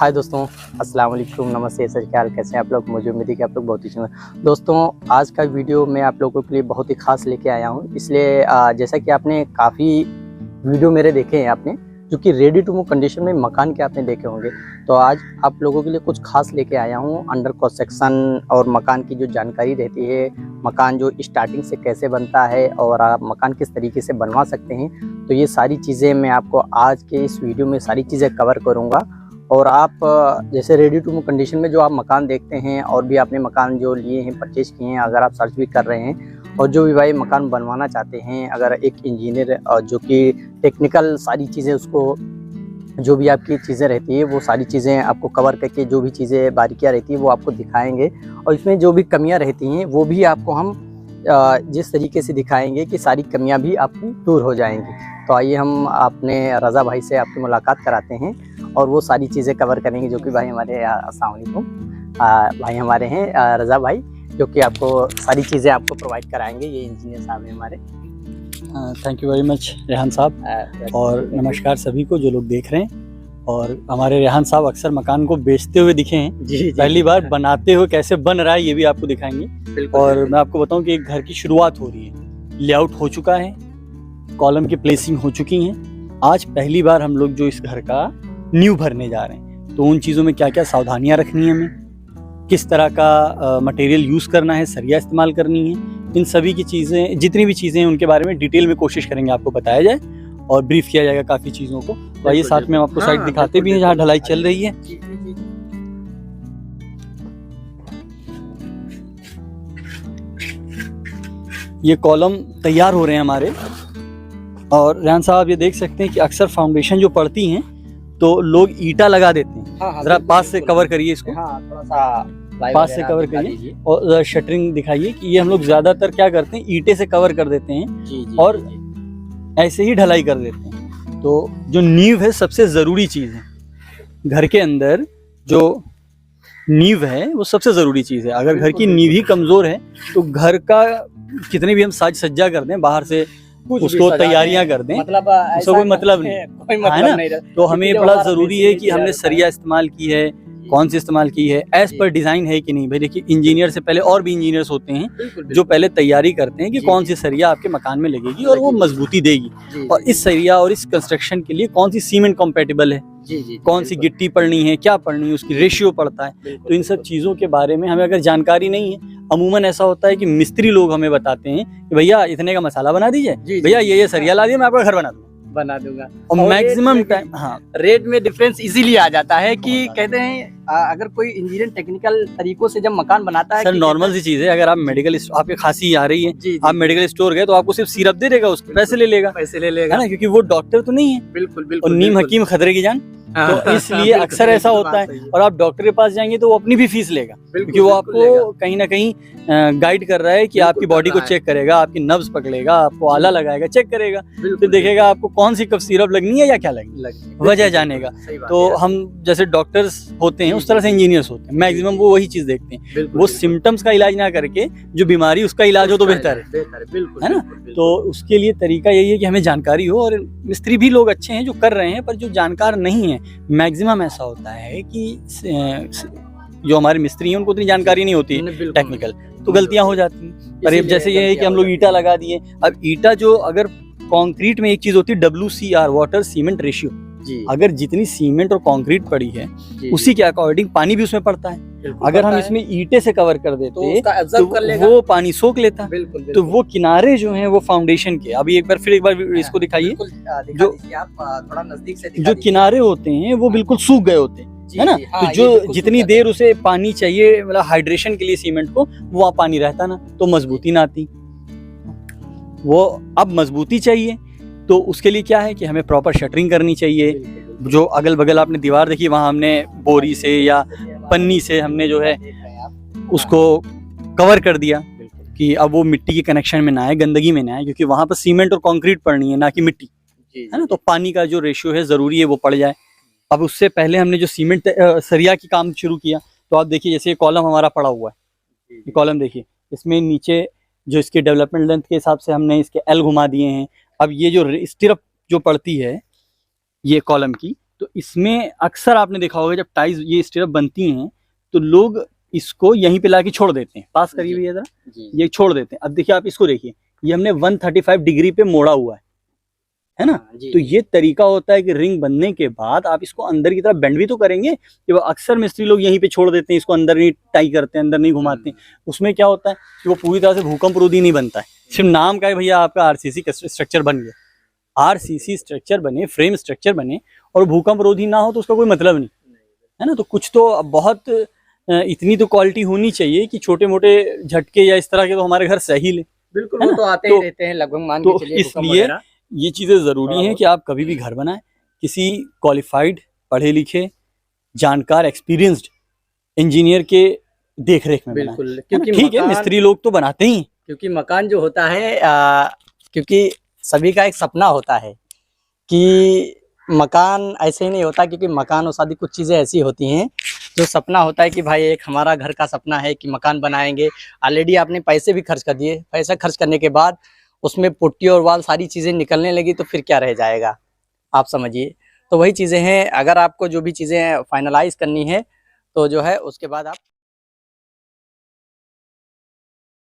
हाय दोस्तों, अस्सलाम वालेकुम, नमस्ते, सत श्री अकाल। कैसे हैं आप लोग? मुझे उम्मीद है कि आप लोग बहुत ही अच्छे हैं। दोस्तों, आज का वीडियो मैं आप लोगों के लिए बहुत ही ख़ास लेके आया हूं। इसलिए जैसा कि आपने काफ़ी वीडियो मेरे देखे हैं आपने, जो कि रेडी टू मूव कंडीशन में मकान के आपने देखे होंगे, तो आज आप लोगों के लिए कुछ खास लेके आया हूं। अंडर कंस्ट्रक्शन और मकान की जो जानकारी रहती है, मकान जो स्टार्टिंग से कैसे बनता है और आप मकान किस तरीके से बनवा सकते हैं, तो ये सारी चीज़ें मैं आपको आज के इस वीडियो में सारी चीज़ें कवर करूँगा। और आप जैसे रेडी टू मूव कंडीशन में जो आप मकान देखते हैं और भी आपने मकान जो लिए हैं, परचेज किए हैं, अगर आप सर्च भी कर रहे हैं और जो भी भाई मकान बनवाना चाहते हैं, अगर एक इंजीनियर जो कि टेक्निकल सारी चीज़ें उसको जो भी आपकी चीज़ें रहती है वो सारी चीज़ें आपको कवर करके जो भी चीज़ें बारीकियाँ रहती है वो आपको दिखाएंगे, और इसमें जो भी कमियाँ रहती हैं वो भी आपको हम जिस तरीके से दिखाएंगे कि सारी कमियाँ भी आपकी दूर हो जाएंगी। तो आइए हम अपने रज़ा भाई से आपकी मुलाकात कराते हैं और वो सारी चीज़ें कवर करेंगे, जो कि भाई हमारे अस्सलाम वालेकुम भाई हमारे हैं रज़ा भाई, जो कि आपको सारी चीज़ें आपको प्रोवाइड कराएंगे। ये इंजीनियर साहब हैं हमारे। Thank you very much Rehan साहब, और नमस्कार सभी को जो लोग देख रहे हैं। और हमारे रेहान साहब अक्सर मकान को बेचते हुए दिखे हैं, जी पहली बार बनाते हुए कैसे बन रहा है ये भी आपको दिखाएंगे। और मैं आपको बताऊं कि एक घर की शुरुआत हो रही है, लेआउट हो चुका है, कॉलम की प्लेसिंग हो चुकी है। आज पहली बार हम लोग जो इस घर का नींव भरने जा रहे हैं, तो उन चीज़ों में क्या क्या सावधानियां रखनी है, हमें किस तरह का मटेरियल यूज़ करना है, सरिया इस्तेमाल करनी है, इन सभी की चीज़ें, जितनी भी चीज़ें हैं उनके बारे में डिटेल में कोशिश करेंगे आपको बताया जाए और ब्रीफ किया जाएगा काफ़ी चीज़ों को। तो आइए साथ में हम आपको साइड दिखाते भी हैं जहाँ ढलाई चल रही है। ये कॉलम तैयार हो रहे हैं हमारे। और रेहान साहब ये देख सकते हैं कि अक्सर फाउंडेशन जो पड़ती हैं तो लोग ईटा लगा देते हैं। जरा पास से कवर करिए इसको, थोड़ा सा पास से कवर करिए और शटरिंग दिखाइए कि ये हम लोग ज्यादातर क्या करते हैं, ईंटे से कवर कर देते हैं और ऐसे ही ढलाई कर देते हैं। तो जो नींव है सबसे जरूरी चीज है घर के अंदर, जो नींव है वो सबसे जरूरी चीज है। अगर घर की नींव ही कमजोर है तो घर का कितने भी हम साज सज्जा कर दें, बाहर से उसको तैयारियां कर दें, मतलब उसका कोई मतलब नहीं है ना। तो हमें बड़ा जरूरी है कि हमने सरिया इस्तेमाल की है, कौन सी इस्तेमाल की है, एज पर डिजाइन है कि नहीं। भाई देखिए, इंजीनियर से पहले और भी इंजीनियर्स होते हैं जो पहले तैयारी करते हैं कि कौन सी सरिया आपके मकान में लगेगी और वो मजबूती देगी, और इस सरिया और इस कंस्ट्रक्शन के लिए कौन सी सीमेंट कॉम्पेटिबल है, कौन सी गिट्टी पड़नी है, क्या पड़नी है, उसकी रेशियो पड़ता है। तो इन सब चीज़ों के बारे में हमें अगर जानकारी नहीं है, अमूमन ऐसा होता है कि मिस्त्री लोग हमें बताते हैं कि भैया इतने का मसाला बना दीजिए, भैया ये सरिया ला दिए, मैं आपका घर बना दूंगा। और मैक्सिमम टाइम रेट में डिफरेंस इसीलिए आ जाता है कि कहते हैं अगर कोई इंजीनियर टेक्निकल तरीकों से जब मकान बनाता है, सर नॉर्मल सी चीज है। अगर आप मेडिकल, आपके खांसी आ रही है, आप मेडिकल स्टोर गए तो आपको सिर्फ सिरप दे देगा, उसके पैसे ले लेगा है ना, क्योंकि वो डॉक्टर तो नहीं है। बिल्कुल और नीम हकीम खतरे की जान। तो इसलिए अक्सर ऐसा होता है, और आप डॉक्टर के पास जाएंगे तो वो अपनी भी फीस लेगा, क्योंकि वो आपको कहीं ना कहीं गाइड कर रहा है कि आपकी बॉडी को चेक करेगा, आपकी नब्ज पकड़ेगा, आपको आला लगाएगा, चेक करेगा, फिर देखेगा आपको कौन सी कब सिरप लगनी है या क्या लगनी, वजह जानेगा। तो हम जैसे डॉक्टर्स होते हैं उस तरह से इंजीनियर्स होते हैं, मैक्सिमम वो वही चीज देखते हैं। वो सिम्टम्स का इलाज ना करके जो बीमारी उसका इलाज हो तो बेहतर है ना। तो उसके लिए तरीका यही है कि हमें जानकारी हो, और मिस्त्री भी लोग अच्छे हैं जो कर रहे हैं, पर जो जानकार नहीं है, मैक्सिमम ऐसा होता है कि जो हमारे मिस्त्री हैं उनको उतनी जानकारी नहीं होती टेक्निकल, तो गलतियां हो जाती हैं। पर जैसे ये है कि हम लोग ईटा लगा दिए। अब ईटा जो, अगर कंक्रीट में एक चीज होती है WCR, वाटर सीमेंट रेशियो, अगर जितनी सीमेंट और कंक्रीट पड़ी है उसी के अकॉर्डिंग पानी भी उसमें पड़ता है। अगर हम इसमें ईंटे से कवर कर देते तो वो पानी सोख लेता। तो वो किनारे जो हैं वो फाउंडेशन के, अभी एक बार इसको दिखाइए, जो थोड़ा नजदीक से जो किनारे होते हैं वो बिल्कुल सूख गए होते हैं, है ना। तो जो जितनी देर उसे पानी चाहिए, मतलब हाइड्रेशन के लिए सीमेंट को, वो पानी रहता ना तो मजबूती ना आती। वो अब मजबूती चाहिए तो उसके लिए क्या है कि हमें प्रॉपर शटरिंग करनी चाहिए। जो अगल बगल आपने दीवार देखी, वहां हमने बोरी से या पन्नी से हमने जो है उसको कवर कर दिया कि अब वो मिट्टी के कनेक्शन में ना आए, गंदगी में ना आए, क्योंकि वहां पर सीमेंट और कंक्रीट पड़नी है, ना कि मिट्टी, है ना। तो पानी का जो रेशियो है जरूरी है वो पड़ जाए। अब उससे पहले हमने जो सीमेंट सरिया की काम शुरू किया, तो आप देखिए जैसे ये कॉलम हमारा पड़ा हुआ है, ये कॉलम देखिए, इसमें नीचे जो इसके डेवलपमेंट लेंथ के हिसाब से हमने इसके एल घुमा दिए हैं। अब ये जो स्टिरअप जो पड़ती है ये कॉलम की, तो इसमें अक्सर आपने देखा होगा जब टाइल्स ये स्टिरअप बनती हैं तो लोग इसको यहीं पे लाके छोड़ देते हैं। पास करिए भैया जरा, ये छोड़ देते हैं। अब देखिए आप इसको देखिए, ये हमने 135 डिग्री पे मोड़ा हुआ है ना। तो ये तरीका होता है कि रिंग बनने के बाद आप इसको अंदर की तरफ बेंड भी तो करेंगे। कि वो अक्सर मिस्त्री लोग यहीं पे छोड़ देते हैं, इसको अंदर नहीं टाई करते हैं, अंदर नहीं घुमाते हैं। उसमें क्या होता है कि वो पूरी तरह से भूकंप रोधी नहीं बनता है। सिर्फ नाम का है भैया आपका आरसीसी स्ट्रक्चर बन गया। आरसीसी स्ट्रक्चर बने, फ्रेम स्ट्रक्चर बने और भूकंप रोधी ना हो तो उसका कोई मतलब नहीं है ना। तो कुछ तो बहुत इतनी तो क्वालिटी होनी चाहिए कि छोटे मोटे झटके या इस तरह के तो हमारे घर सही ले। बिल्कुल, वो तो आते ही रहते हैं लगभग, मान के चलिए। इसलिए ये चीजें जरूरी हैं कि आप कभी भी घर बनाएं किसी क्वालिफाइड, पढ़े लिखे, जानकार, एक्सपीरियंस्ड इंजीनियर के देखरेख में बनाएं। बिल्कुल, क्योंकि ठीक है मिस्त्री लोग तो बनाते ही, क्योंकि मकान जो होता है क्योंकि सभी का एक सपना होता है कि मकान ऐसे ही नहीं होता, क्योंकि मकान और शादी कुछ चीज़ें ऐसी होती हैं जो सपना होता है कि भाई एक हमारा घर का सपना है कि मकान बनाएंगे। ऑलरेडी आपने पैसे भी खर्च कर दिए, पैसा खर्च करने के बाद उसमें पुट्टी और वाल सारी चीज़ें निकलने लगी तो फिर क्या रह जाएगा, आप समझिए। तो वही चीज़ें हैं, अगर आपको जो भी चीज़ें फाइनलाइज करनी है तो जो है उसके बाद आप